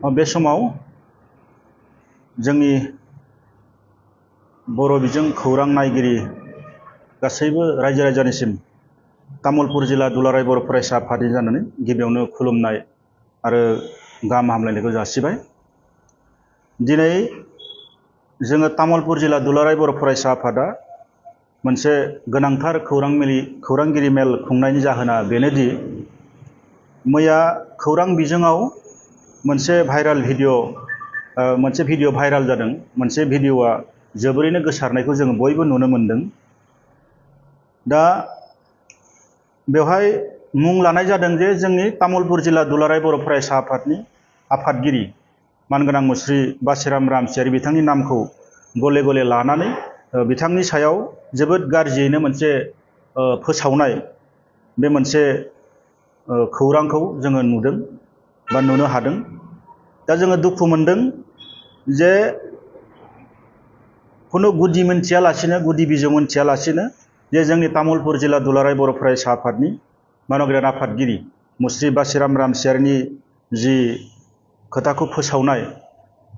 बे समाव जोंनि बर' बिजों खौरां नायगिरि गासैबो रायजो राजानिसिम तामुलपुर जिल्ला दुलाराय बर' फरायसा आफादनि जानानै गिबियावनो खुलुमनाय आरो गाहाम हामलायनायखौ जासिबाय। दिनै जोङो तामुलपुर जिल्ला दुलाराय बर' फरायसा आफादा मोनसे गोनांथार खौरांगिरि मेल खुंनायनि जाहोना बेनोदि मैया खौरां बिजोङाव मोनसे भिडिअ भाइराल जादों। मोनसे भिडिअआ जोबोरैनो गोसारनायखौ जोङो बयबो नुनो मोनदों। दा बेवहाय मुं लानाय जादों जे जोंनि तामुलपुर जिल्ला दुलाराय बर' फरायसा आफादनि आफादगिरि मानगोनां मुस्रि बासिराम रामसियारि बिथांनि नामखौ गले गले लानानै बिथांनि सायाव जोबोद गाज्रियैनो मोनसे फोसावनाय बे मोनसे खौरांखौ जोङो नुदों बा नुनो हादों। दा जोङो दुखु मोनदों जे खुनु गुदि मोनथियालासिनो गुदि बिजौ मोनथियालासिनो जे जोंनि तामुलपुर जिल्ला दुलाराय बर' फरायसा आफादनि मानगोनां आफादगिरि मुस्रि बासिराम रामसियारिनि जि खोथाखौ फोसावनाय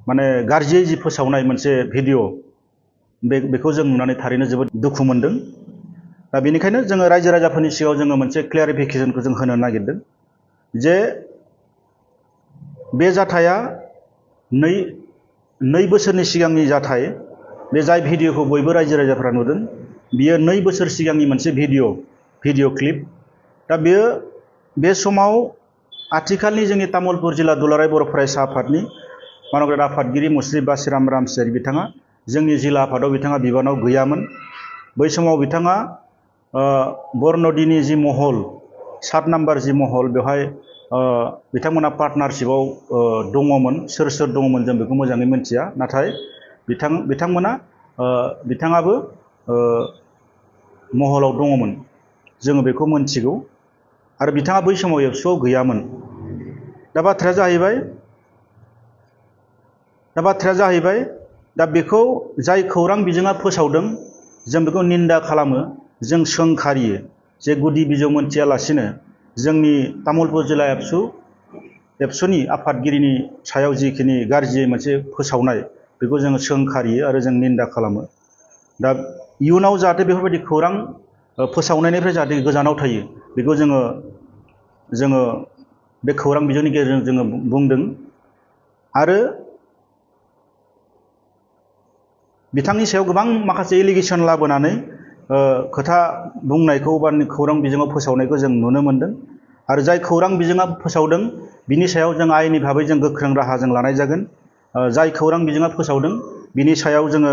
माने गाज्रियै जि फोसावनाय मोनसे भिडिअ बेखौ जों नुनानै थारैनो जोबोद दुखु मोनदों। दा बेनिखायनो जोङो रायजो राजाफोरनि सिगाङाव जोङो मोनसे क्लियारिफिकेसनखौ जों होनो नागिरदों जे बे जाथाया नै बोसोरनि सिगांनि जाथाय। बे जाय भिडिअखौ बयबो रायजो राजाफोरा नुदों बियो 2 बोसोर सिगांनि मोनसे भिडिअ क्लिप। दा बेयो बे समाव आथिखालनि जोंनि तामुलपुर जिल्ला दुलाराय बर' फरायसा आफादनि मानगोनां आफादगिरि मुस्रि बासिराम रामसियारि बिथाङा जोंनि जिल्ला आफादाव बिथाङा बिबानाव गैयामोन। बै समाव बिथाङा बरन'दिनि जि महल 7 नाम्बार जि महल बेवहाय बिथांमोना पार्टनारशिपआव दङमोन। सोर दङमोन जों बेखौ मोजाङै मिथिया, नाथाय बिथाङाबो महलाव दङमोन, जोङो बेखौ मोनथिगौ। आरो बिथाङा बै समाव एबसुआव गैयामोन। दा बाथ्राया जाहैबाय दा बेखौ जाय खौरां बिजोङा फोसावदों जों बेखौ निन्दा खालामो, जों सोंखारियो जे गुदि बिजौ मोनथियालासिनो जोंनि तामुलपुर जिल्ला एबसुनि आफादगिरिनि सायाव जिखिनि गाज्रियै मोनसे फोसावनाय बेखौ जोङो सोंखारियो आरो जों निन्दा खालामो। दा इयुनाव जाहाथे बेफोरबायदि खौरां फोसावनायनिफ्राय जाहाथे गोजानाव थायो बेखौ जोङो बे खौरां बिजोंनि गेजेरजों जोङो बुंदों। आरो बिथांनि सायाव गोबां माखासे एलिगेसन लाबोनानै खोथा बुंनायखौ बा खौरां बिजोङाव फोसावनायखौ जों नुनो मोनदों। आरो जाय खौरां बिजोङा फोसावदों बिनि सायाव जों आयेननि भाबै जों गोख्रों राहा जों लानाय जागोन। जाय खौरां बिजोङा फोसावदों बिनि सायाव जोङो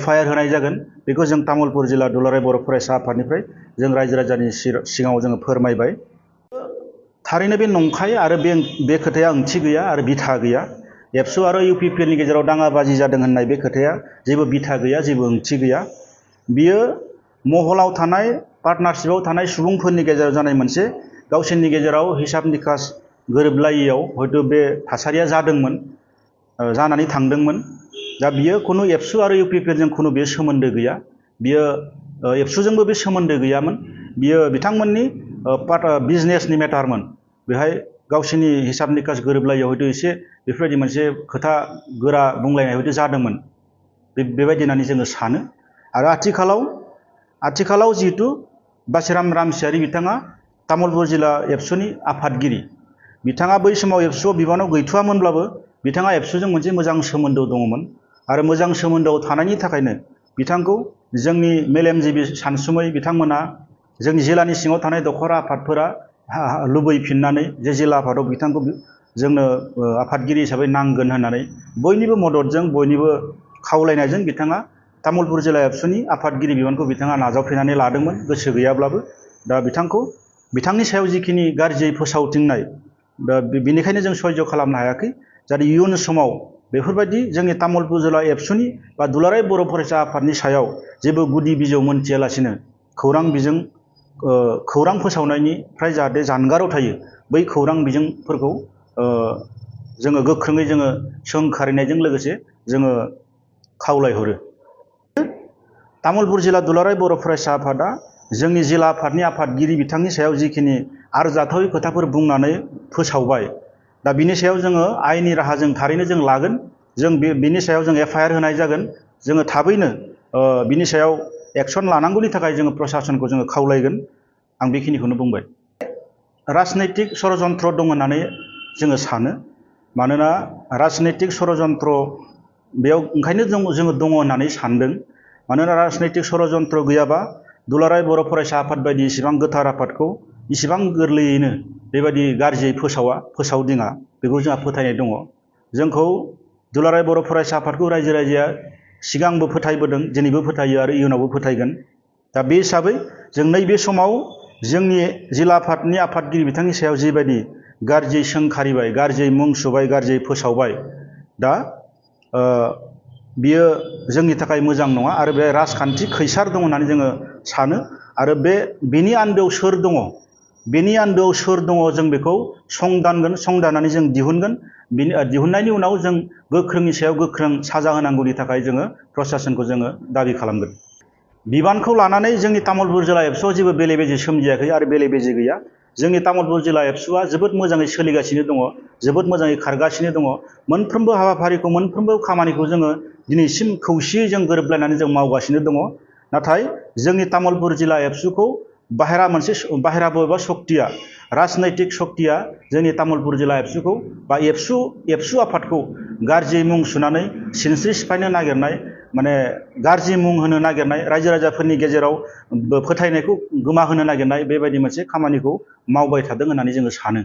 FIR होनाय जागोन। बेखौ जों तामुलपुर जिल्ला दुलाराय बर' फरायसा आफादनिफ्राय जों रायजो राजानि सिगाङाव जोङो फोरमायबाय। थारैनो बे नंखाय आरो बे खोथाया ओंथि गैया आरो बिथा गैया। एबसु आरो UPPLनि गेजेराव दाङाबाजि जादों होननाय बे खोथाया जेबो बिथा गैया, जेबो ओंथि गैया। बियो महलाव थानाय पार्टनारशिपआव थानाय सुबुंफोरनि गेजेराव जानाय मोनसे गावसोरनि गेजेराव हिसाब निकास गोरोबलायैयाव हयथ' बे थासारिया जादोंमोन, जानानै थांदोंमोन। दा बियो खुनु एबसु आरो UPPLजों खुनु बे सोमोन्दो गैया। बियो एबसुजोंबो बे सोमोन्दो गैयामोन। बियो बिथांमोननि बिजनेसनि मेटारमोन। बेहाय गावसोरनि हिसाब निकास गोरोबलायैयाव हयथ' एसे बेफोरबायदि मोनसे खोथा गोरा बुंलायनाय हयथ' जादोंमोन, बेबायदि होननानै जोङो सानो। आरो आथिखालाव जिहेतु बासिराम रामसियारि बिथाङा तामुलपुर जिल्ला एबसुनि आफादगिरि, बिथाङा बै समाव एबसुआव बिबानाव गैथ'वामोनब्लाबो बिथाङा एबसुजों मोनसे मोजां सोमोन्दो दङमोन। आरो मोजां सोमोन्दोआव थानायनि थाखायनो बिथांखौ जोंनि मेलेमजिबि सानसुमै बिथांमोना जोंनि जिल्लानि सिङाव थानाय दखरा आफादफोरा लुबैफिननानै जे जिल्ला आफादाव बिथांखौ जोंनो आफादगिरि हिसाबै नांगोन होननानै बयनिबो मददजों बयनिबो खावलायनायजों बिथाङा तामुलपुर जिल्ला एबसुनि आफादगिरि बिबानखौ बिथाङा नाजावफैनानै लादोंमोन, गोसो गैयाब्लाबो। दा बिथांनि सायाव जिखिनि गाज्रियै फोसावथिंनाय, दा बेनिखायनो जों सयज' खालामनो हायाखै। जाहाथे इयुन समाव बेफोरबायदि जोंनि तामुलपुर जिल्ला एबसुनि बा दुलाराय बर' फरायसा आफादनि सायाव जेबो गुदि बिजौ मोनथियालासिनो खौरां फोसावनायनिफ्राय जाहाथे जानगाराव थायो, बै खौरां बिजोंफोरखौ जोङो गोख्रोङै जोङो सोंखारिनायजों लोगोसे जोङो खावलायहरो। तामुलपुर जिल्ला दुलाराय बर' फरायसा आफादा जोंनि जिल्ला आफादनि आफादगिरि बिथांनि सायाव जिखिनि आरजाथावै खोथाफोर बुंनानै फोसावबाय, दा बिनि सायाव जोङो आयेननि राहाजों थारैनो जों लागोन। जों बिनि सायाव जों एफआईआर होनाय जागोन। जोङो थाबैनो बिनि सायाव एक्सन लानांगौनि थाखाय जोङो प्रशासनखौ जोङो खावलायगोन। आं बेखिनिखौनो बुंबाय। राजनैतिक षड़यन्त्र दं होननानै जोङो सानो। मानोना राजनैतिक षड़यन्त्र बेयाव ओंखायनो जोङो दङ होननानै सानदों। मानोना राजनैतिक षड़यन्त्र गैयाबा दुलाराय बर' फरायसा आफाद बायदि इसिबां गोथार आफादखौ इसिबां गोरलैयैनो बेबायदि गाज्रियै फोसावदिङा बेखौ जोंहा फोथायनाय दङ। जोंखौ दुलाराय बर' फरायसा आफादखौ रायजो राजाया सिगांबो फोथायबोदों, दिनैबो फोथायो आरो इयुनावबो फोथायगोन। दा बे हिसाबै जों नैबे समाव जोंनि जिल्ला आफादनि आफादगिरि बिथांनि सायाव जिबायदि गाज्रियै सोंखारिबाय, गाज्रियै मुं सुबाय, गाज्रियै फोसावबाय, दा बियो जोंनि थाखाय मोजां नङा आरो बे राजखान्थि खैसार दङ होननानै जोङो सानो। आरो बेनि आन्दोआव सोर दङ, बेनि आन्दोआव सोर दङ जों बेखौ संदानगोन, संदाननानै जों दिहुनगोन। दिहुननायनि उनाव जों गोख्रोंनि सायाव गोख्रों साजा होनांगौनि थाखाय जोङो प्रशासनखौ जोङो दाबि खालामगोन। बिबानखौ लानानै जोंनि तामुलपुर जिल्ला एबसुआव जेबो बेले बेजे सोमजियाखै आरो बेले बेजे गैया। जोंनि तामुलपुर जिल्ला एबसुआ जोबोद मोजाङै सोलिगासिनो दङ, जोबोद मोजाङै खारगासिनो दङ। मोनफ्रोमबो हाबाफारिखौ, मोनफ्रोमबो खामानिखौ जोङो दिनैसिम खौसेयै जों गोरोबलायनानै जों मावगासिनो दङ। नाथाय जोंनि तामुलपुर जिल्ला एबसुखौ बाहेरा बबेबा शक्तिया, राजनैतिक शक्तिया जोंनि तामुलपुर जिल्ला एबसुखौ बा एबसु आफादखौ गाज्रि मुं सुनानै सिनस्रि सिफायनो नागिरनाय, माने गाज्रि मुं होनो नागिरनाय, रायजो राजाफोरनि गेजेराव फोथायनायखौ गोमाहोनो नागिरनाय बेबायदि मोनसे खामानिखौ मावबाय थादों होननानै जोङो सानो।